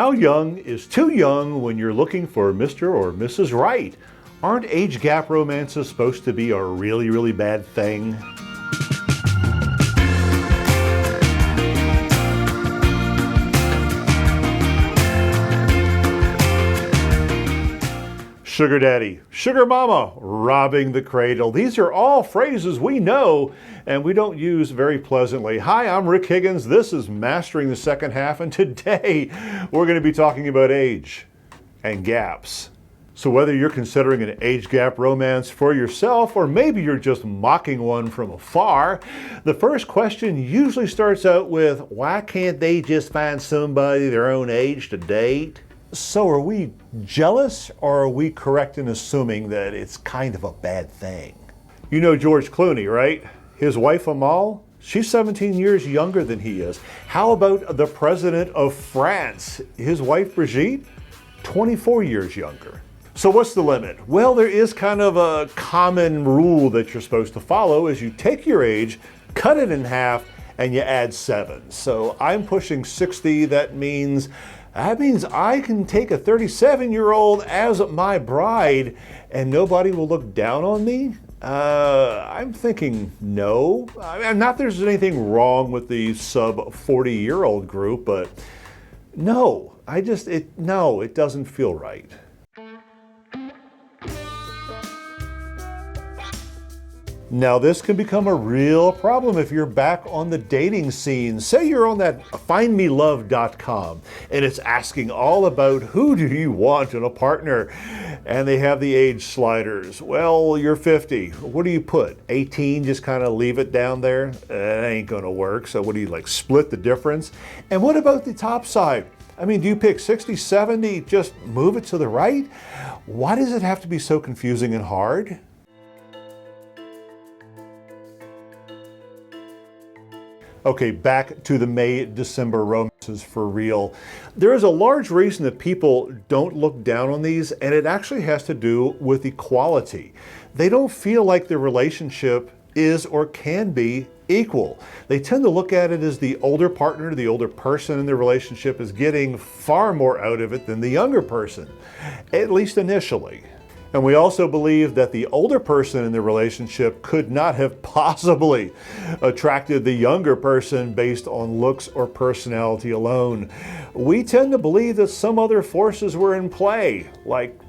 How young is too young when you're looking for Mr. or Mrs. Right? Aren't age gap romances supposed to be a really, really bad thing? Sugar daddy, sugar mama, robbing the cradle. These are all phrases we know and we don't use very pleasantly. Hi, I'm Rick Higgins. This is Mastering the Second Half, and today we're going to be talking about age and gaps. So whether you're considering an age gap romance for yourself or maybe you're just mocking one from afar, the first question usually starts out with, why can't they just find somebody their own age to date? So are we jealous, or are we correct in assuming that it's kind of a bad thing? You know George Clooney, right? His wife Amal, she's 17 years younger than he is. How about the president of France? His wife Brigitte, 24 years younger. So what's the limit? Well, there is kind of a common rule that you're supposed to follow is you take your age, cut it in half, and you add 7. So I'm pushing 60. That means I can take a 37-year-old as my bride and nobody will look down on me? I'm thinking no. Not there's anything wrong with the sub 40-year-old group, but no, it doesn't feel right. Now this can become a real problem if you're back on the dating scene. Say you're on that findmelove.com and it's asking all about who do you want in a partner, and they have the age sliders. Well, you're 50. What do you put? 18, just kind of leave it down there? That ain't gonna work. So what do you like, split the difference? And what about the top side? I mean, do you pick 60, 70, just move it to the right? Why does it have to be so confusing and hard? Okay, back to the May-December romances for real. There is a large reason that people don't look down on these, and it actually has to do with equality. They don't feel like their relationship is or can be equal. They tend to look at it as the older partner, the older person in the relationship is getting far more out of it than the younger person, at least initially. And we also believe that the older person in the relationship could not have possibly attracted the younger person based on looks or personality alone. We tend to believe that some other forces were in play, like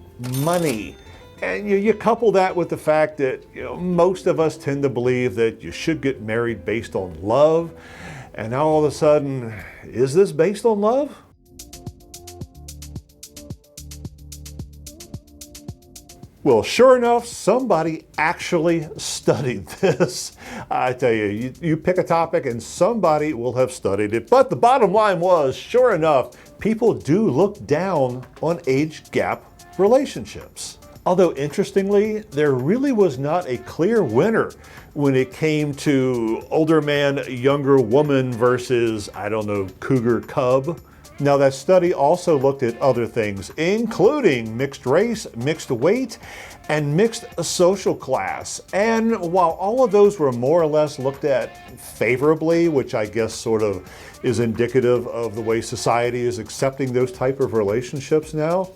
money. And you couple that with the fact that most of us tend to believe that you should get married based on love. And now all of a sudden, is this based on love? Well, sure enough, somebody actually studied this. I tell you, you pick a topic and somebody will have studied it. But the bottom line was, sure enough, people do look down on age gap relationships. Although interestingly, there really was not a clear winner when it came to older man, younger woman versus, I don't know, cougar cub. Now that study also looked at other things, including mixed race, mixed weight, and mixed social class. And while all of those were more or less looked at favorably, which I guess sort of is indicative of the way society is accepting those type of relationships now,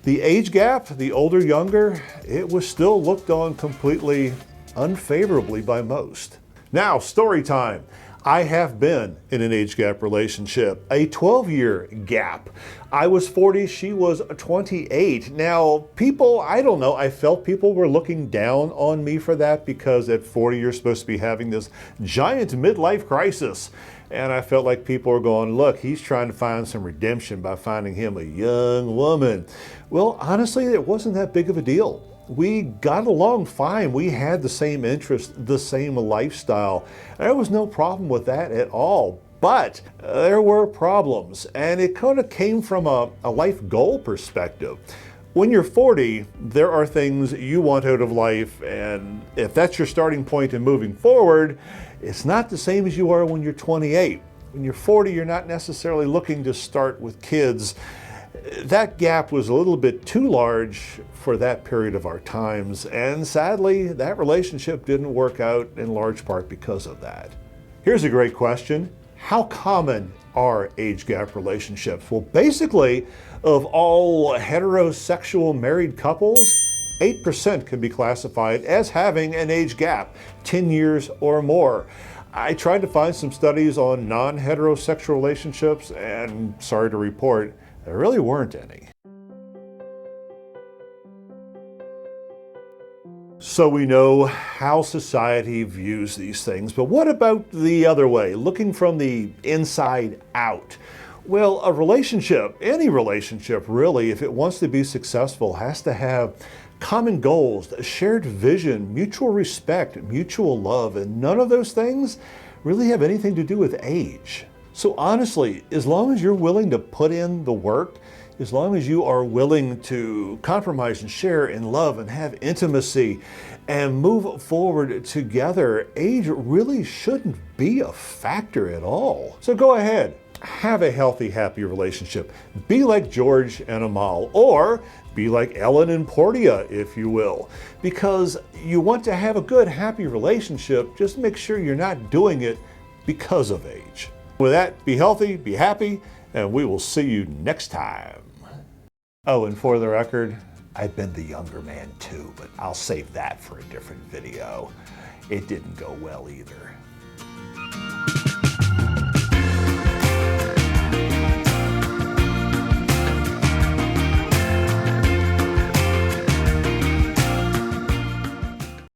the age gap, the older, younger, it was still looked on completely unfavorably by most. Now, story time. I have been in an age gap relationship, a 12-year gap. I was 40, she was 28. Now, people, I don't know, I felt people were looking down on me for that because at 40 you're supposed to be having this giant midlife crisis. And I felt like people were going, look, he's trying to find some redemption by finding him a young woman. Well, honestly, it wasn't that big of a deal. We got along fine. We had the same interests, the same lifestyle. There was no problem with that at all. But there were problems, and it kind of came from a life goal perspective. When you're 40, there are things you want out of life, and if that's your starting point in moving forward, it's not the same as you are when you're 28. When you're 40, you're not necessarily looking to start with kids. That gap was a little bit too large for that period of our times, and sadly, that relationship didn't work out in large part because of that. Here's a great question. How common are age gap relationships? Well, basically, of all heterosexual married couples, 8% can be classified as having an age gap, 10 years or more. I tried to find some studies on non-heterosexual relationships, and sorry to report, there really weren't any. So we know how society views these things, but what about the other way, looking from the inside out? Well, a relationship, any relationship really, if it wants to be successful, has to have common goals, a shared vision, mutual respect, mutual love, and none of those things really have anything to do with age. So honestly, as long as you're willing to put in the work, as long as you are willing to compromise and share and love and have intimacy and move forward together, age really shouldn't be a factor at all. So go ahead, have a healthy, happy relationship. Be like George and Amal, or be like Ellen and Portia, if you will. Because you want to have a good, happy relationship, just make sure you're not doing it because of age. With that, be healthy, be happy, and we will see you next time. Oh, and for the record, I've been the younger man too, but I'll save that for a different video. It didn't go well either.